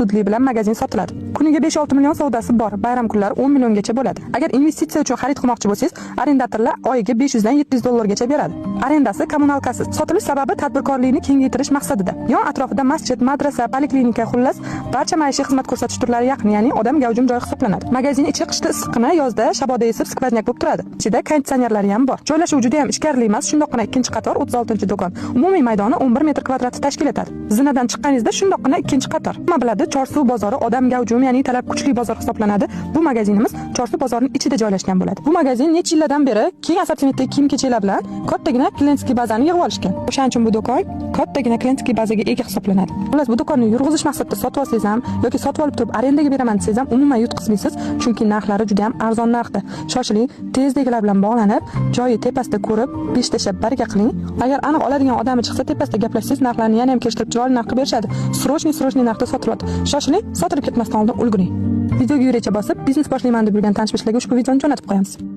Zudlik bilan magazin sotiladi. Kuniga 5-6 million savdosi bor. Bayram kunlari 10 milliongacha bo'ladi. Agar investitsiya uchun xarid qilmoqchi bo'lsangiz, arendatorlar oyiga 500 dan 700 dollargacha beradi. Arendasi kommunalkasiz. Sotilish sababi tadbirkorlikni kengaytirish maqsadida. Yon atrofida masjid, madrasa, poliklinika, xullas, barcha maishiy xizmat ko'rsatish turlari yaqin, ya'ni odam gavjum joy hisoblanadi. Magazin ichi qishda issiqqina, yozda shaboda esib skvoznak bo'lib turadi. Ichida konditsionerlari ham bor. Joylashuvi juda ham ichkarli emas, shundoqqina ikkinchi qator 36-do'kon. Umumiy maydoni 11 metr kvadratni tashkil etadi. Zinadan chiqqaningizda shundoqqina ikkinchi qator. Nima biladi, Chorsu bozori odam gavjum, ya'ni talab kuchli bozor hisoblanadi. Bu magazinimiz Chorsu bozorining ichida joylashgan bo'ladi. Bu magazin necha yillardan beri keng assortimentdagi kiyim-kechaklar bilan kattagina klientskiy bazani yig'ib olishgan. O'shaning uchun bu do'kon kattagina klientskiy bazaga ega hisoblanadi. Xullas, bu do'konni yurg'izish maqsadida sotib olsangiz ham yoki sotib olib turib arendaga beraman desangiz ham umuman yutqizmaysiz, chunki narxlari juda ham arzon narxda. Shoshiling, tezliklar bilan bog'lanib, joyi tepasida ko'rib, besh tashlab baraka qiling. Agar aniq oladigan odami chiqsa, tepasida gaplashsangiz, narxlarni yana ham kelishtirib chiroyli narxga berishadi. Srochniy narxda sotiladi. Shoshiling, sotilib ketmasdan oldin ulguring. Videoga yurecha bosib, biznes boshlayman deb yurgan tanishlarga ushbu videoni jo'natib qo'yamiz.